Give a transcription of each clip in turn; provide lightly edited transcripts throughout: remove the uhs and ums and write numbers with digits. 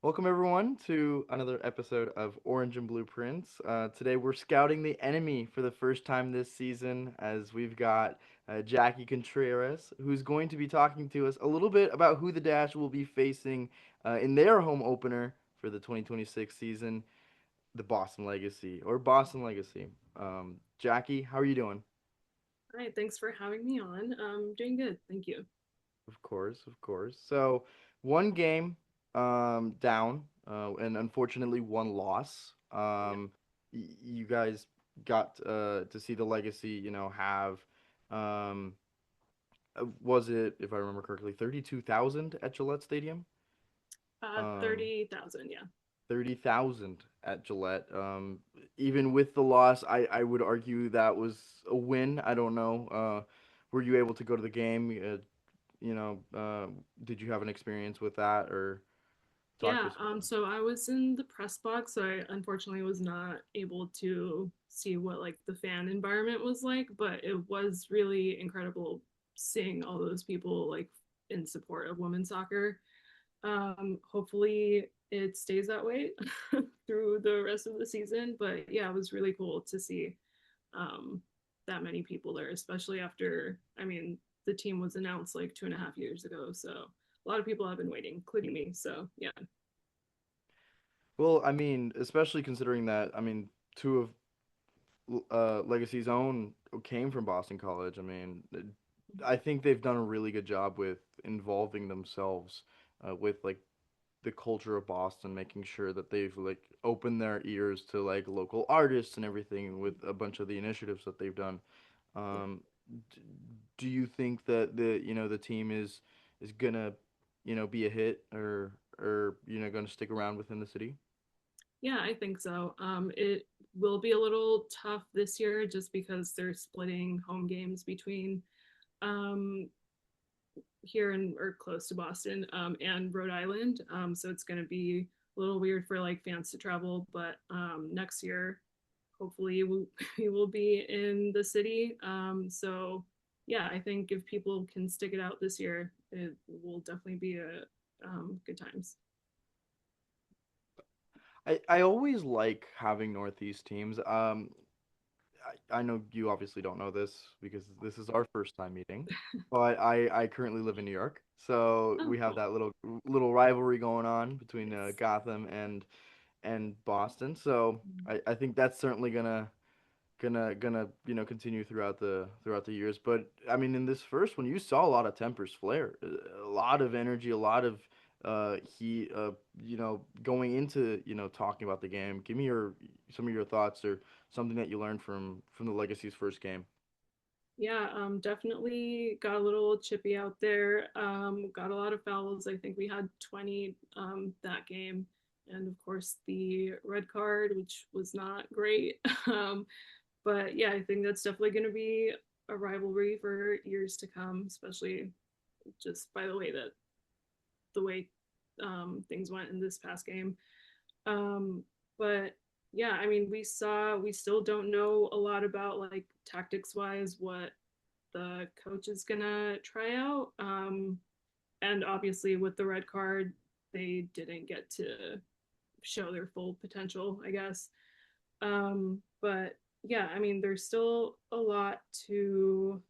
Welcome everyone to another episode of Orange and Blueprints. Today we're scouting the enemy for the first time this season, as we've got Jackie Contreras, who's going to be talking to us a little bit about who the Dash will be facing in their home opener for the 2026 season, the Boston Legacy or Boston Legacy. Jackie, how are you doing? Hi, thanks for having me on. Doing good, thank you. Of course, of course. So one game down, and unfortunately one loss. Yeah. You guys got to see the legacy, have um, was it, if I remember correctly, 32,000 at Gillette Stadium? Um, 30,000, yeah. 30,000 at Gillette. Even with the loss, I would argue that was a win. I don't know. Were you able to go to the game? You know, uh, did you have an experience with that or talk to Yeah, us about that? so I was in the press box, so I unfortunately was not able to see what like the fan environment was like, but it was really incredible seeing all those people like in support of women's soccer. Hopefully it stays that way through the rest of the season, but yeah, it was really cool to see um, that many people there, especially after, I mean, the team was announced like 2.5 years ago. So a lot of people have been waiting, including me. So yeah. Well, I mean, especially considering that, I mean, two of Legacy's own came from Boston College. I mean, I think they've done a really good job with involving themselves with like the culture of Boston, making sure that they've like opened their ears to like local artists and everything with a bunch of the initiatives that they've done. Yeah. Um, d- do you think that the team is gonna be a hit or gonna stick around within the city? Yeah, I think so. It will be a little tough this year just because they're splitting home games between um, here in or close to Boston and Rhode Island. So it's going to be a little weird for like fans to travel, but next year hopefully we will be in the city. So yeah, I think if people can stick it out this year, it will definitely be a good times. I always like having Northeast teams. I know you obviously don't know this because this is our first time meeting, but I currently live in New York, so Oh, we have cool. that little rivalry going on between Yes. Gotham and Boston. So I think that's certainly gonna continue throughout the years. But I mean, in this first one, you saw a lot of tempers flare, a lot of energy, a lot of heat. Going into talking about the game. Give me your some of your thoughts or something that you learned from the Legacy's first game. Yeah, definitely got a little chippy out there. Got a lot of fouls. I think we had 20 that game. And of course, the red card, which was not great. But yeah, I think that's definitely going to be a rivalry for years to come, especially just by the way things went in this past game. Um, but yeah, I mean, we still don't know a lot about like tactics wise what the coach is gonna try out. And obviously, with the red card, they didn't get to show their full potential, I guess. But yeah, I mean, there's still a lot to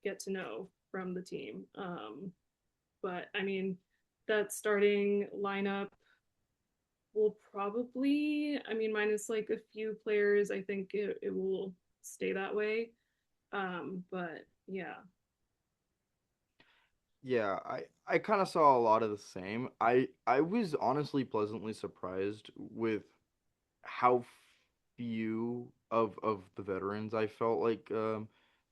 get to know from the team. But I mean, that starting lineup will probably, I mean, minus like a few players, I think it will stay that way. But yeah, Yeah, I kind of saw a lot of the same. I was honestly pleasantly surprised with how few of the veterans I felt like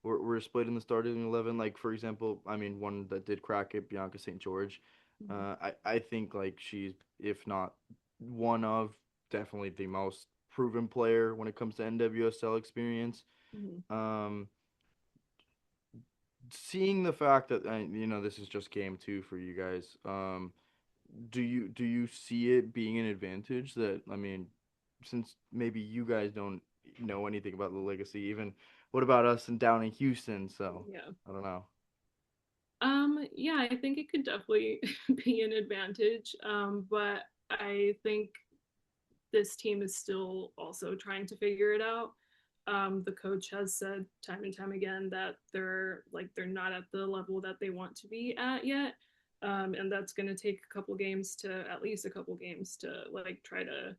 were split in the starting 11. Like for example, I mean one that did crack it, Bianca St. George. I think like she's if not one of definitely the most proven player when it comes to NWSL experience. mm-hmm. Um, Seeing the fact that this is just game two for you guys. Do you see it being an advantage that I mean, since maybe you guys don't know anything about the legacy, even what about us and down in Houston? So Yeah. I don't know. Yeah, I think it could definitely be an advantage. But I think this team is still also trying to figure it out. The coach has said time and time again that they're not at the level that they want to be at yet, and that's going to take a couple games to at least a couple games to like try to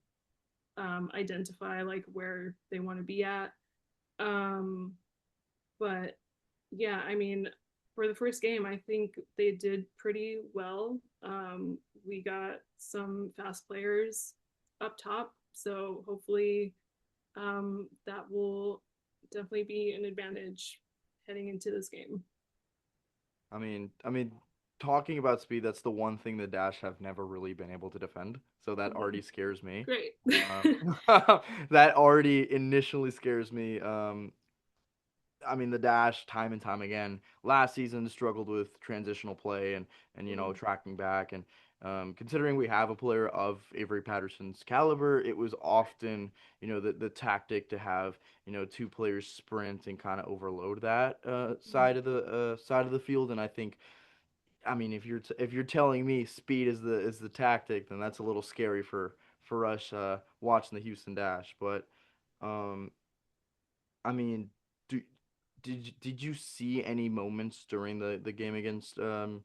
identify like where they want to be at. Um, but yeah, I mean, for the first game, I think they did pretty well. We got some fast players up top, so hopefully that will definitely be an advantage heading into this game. I mean, talking about speed, that's the one thing the Dash have never really been able to defend. So that Mhm. already scares me. Great. Um, that already initially scares me. I mean, the Dash time and time again last season struggled with transitional play and Mhm. tracking back and considering we have a player of Avery Patterson's caliber, it was Right. often the tactic to have two players sprint and kind of overload that Mhm. side of the field, and I think I mean, if you're telling me speed is the tactic, then that's a little scary for us watching the Houston Dash. But um, I mean, do did you see any moments during the game against New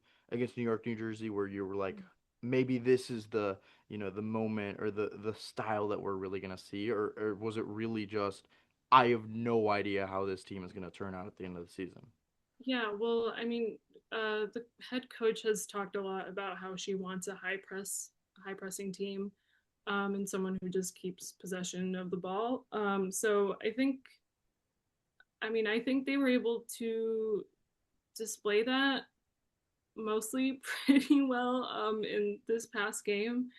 York, New Jersey, where you were like, maybe this is the moment or the style that we're really gonna see, or was it really just I have no idea how this team is gonna turn out at the end of the season? Yeah, well, I mean, the head coach has talked a lot about how she wants a high pressing team, and someone who just keeps possession of the ball. So I think they were able to display that mostly pretty well in this past game.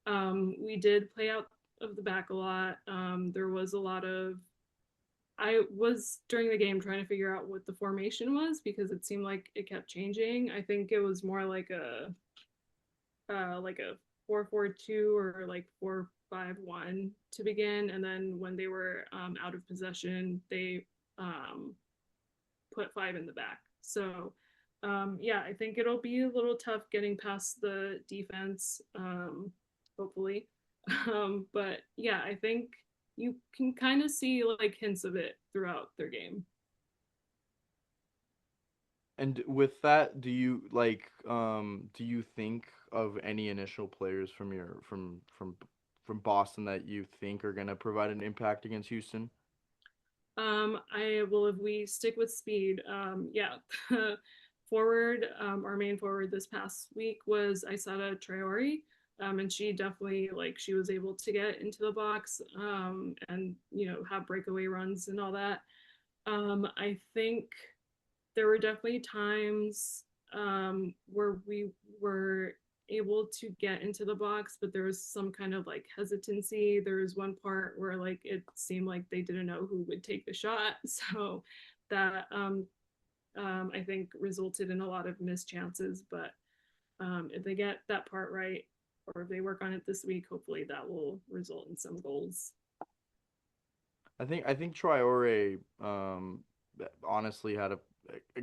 We did play out of the back a lot. There was a lot of I was during the game trying to figure out what the formation was because it seemed like it kept changing. I think it was more like a 4-4-2 or like 4-5-1 to begin, and then when they were out of possession, they um, put five in the back. So yeah, I think it'll be a little tough getting past the defense. Hopefully, but yeah, I think you can kind of see like hints of it throughout their game. And with that, do you think of any initial players from from Boston that you think are gonna provide an impact against Houston? I will if we stick with speed. Yeah, forward. Our main forward this past week was Isata Traore, and she definitely like she was able to get into the box, and have breakaway runs and all that. I think there were definitely times where we were able to get into the box, but there was some kind of like hesitancy. There was one part where like it seemed like they didn't know who would take the shot, so that I think resulted in a lot of missed chances. But if they get that part right, or if they work on it this week, hopefully that will result in some goals. I think Traore honestly had a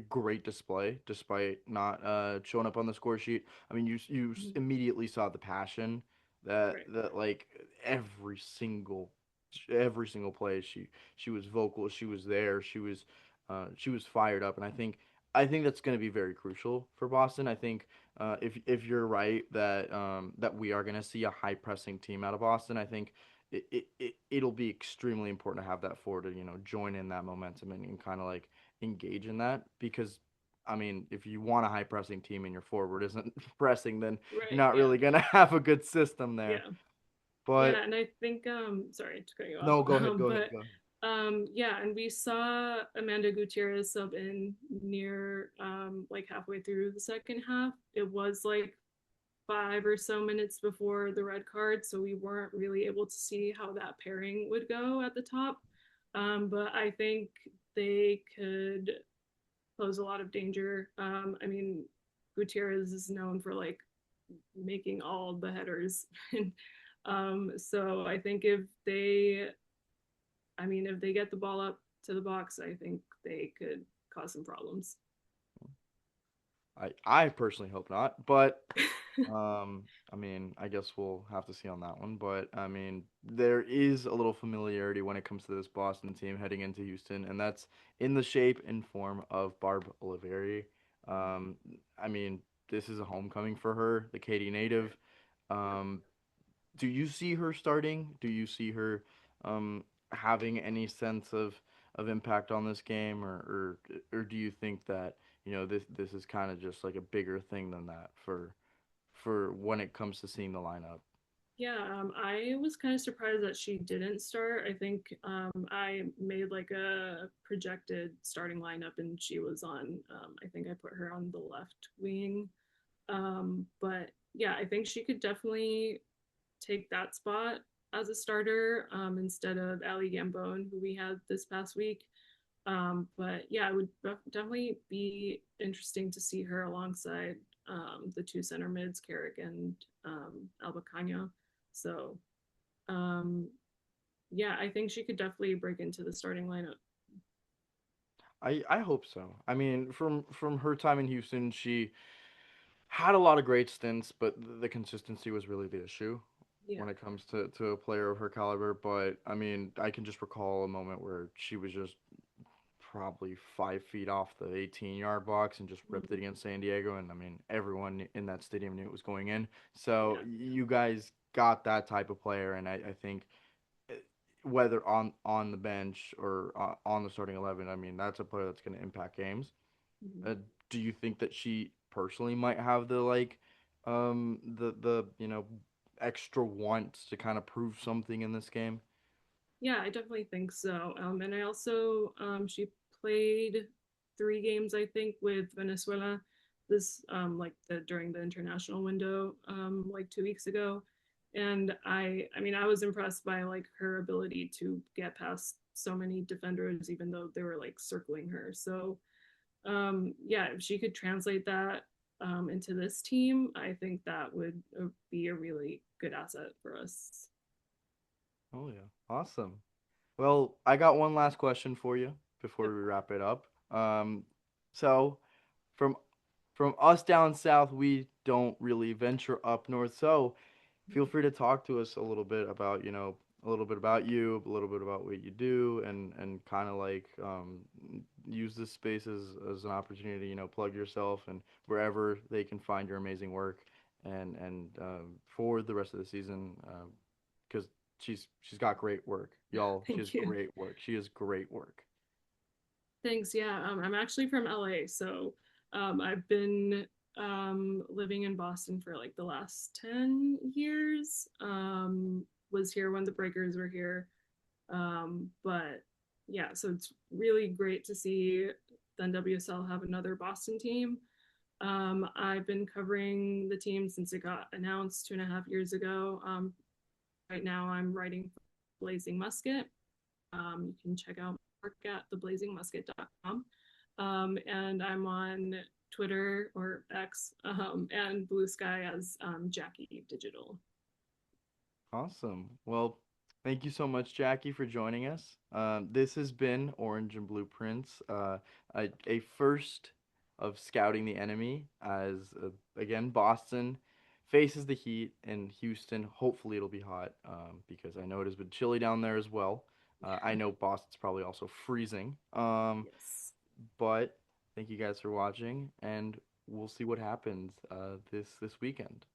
great display despite not showing up on the score sheet. I mean, Mhm. immediately saw the passion Right. that like every single play she was vocal, she was there, she was fired up, and I think that's going to be very crucial for Boston. I think if you're right that we are going to see a high pressing team out of Boston, I think it'll be extremely important to have that forward to join in that momentum and kind of like engage in that because I mean if you want a high pressing team and your forward isn't pressing, then you're Right. not Yeah. really gonna have a good system there. Yeah. Yeah, But and I think sorry to cut you off. no, go ahead, But go ahead. yeah, and we saw Amanda Gutierrez sub in near like halfway through the second half. It was like 5 or so minutes before the red card, so we weren't really able to see how that pairing would go at the top. But I think they could pose a lot of danger. I mean, Gutierrez is known for like making all the headers. And so I think if they get the ball up to the box, I think they could cause some problems. I personally hope not, but I mean, I guess we'll have to see on that one. But I mean, there is a little familiarity when it comes to this Boston team heading into Houston, and that's in the shape and form of Barb Oliveri. Um, I mean, this is a homecoming for her, the Katy native. Yep. Um, do you see her starting? Do you see her um, having any sense of impact on this game, or do you think that this is kind of just like a bigger thing than that for when it comes to seeing the lineup? Yeah, I was kind of surprised that she didn't start. I think I made like a projected starting lineup and she was on, I think I put her on the left wing. But yeah, I think she could definitely take that spot as a starter instead of Ali Gambone, who we had this past week. But yeah, it would definitely be interesting to see her alongside the two center mids, Carrick and Albacano. So um, yeah, I think she could definitely break into the starting lineup. I hope so. I mean, from her time in Houston, she had a lot of great stints, but the consistency was really the issue Yeah. when it comes to a player of her caliber. But I mean, I can just recall a moment where she was just probably 5 feet off the 18-yard box and just ripped it Mhm. against San Diego. And I mean, everyone in that stadium knew it was going in. So Yeah. you guys got that type of player, and I think eh, whether on the bench or on the starting 11, I mean, that's a player that's going to impact games. Mhm. Uh, do you think that she personally might have the the extra want to kind of prove something in this game? Yeah, I definitely think so. And I also, she played 3 games, I think, with Venezuela this, like during the international window, like 2 weeks ago. And I mean, I was impressed by like her ability to get past so many defenders, even though they were like circling her. So, yeah, if she could translate that into this team, I think that would be a really good asset for us. Oh yeah, awesome. Well, I got one last question for you before Yep. we wrap it up. So from from us down south, we don't really venture up north. So feel free to talk to us a little bit about, a little bit about you, a little bit about what you do, and kind of like use this space as an opportunity, plug yourself and wherever they can find your amazing work, and for the rest of the season, because she's got great work, y'all. She has Thank you. great work. She has great work. Thanks. Yeah, I'm actually from LA, so I've been living in Boston for like the last 10 years. Was here when the Breakers were here. But yeah, so it's really great to see the NWSL have another Boston team. I've been covering the team since it got announced 2.5 years ago. Right now, I'm writing for Blazing Musket. You can check out my work at theblazingmusket.com. And I'm on Twitter or X and Blue Sky as Jackie Digital. Awesome. Well, thank you so much, Jackie, for joining us. This has been Orange and Blueprints, a first of scouting the enemy as, again, Boston faces the Heat and Houston. Hopefully, it'll be hot because I know it has been chilly down there as well. I know Boston's probably also freezing. Yes. But thank you guys for watching, and we'll see what happens this weekend.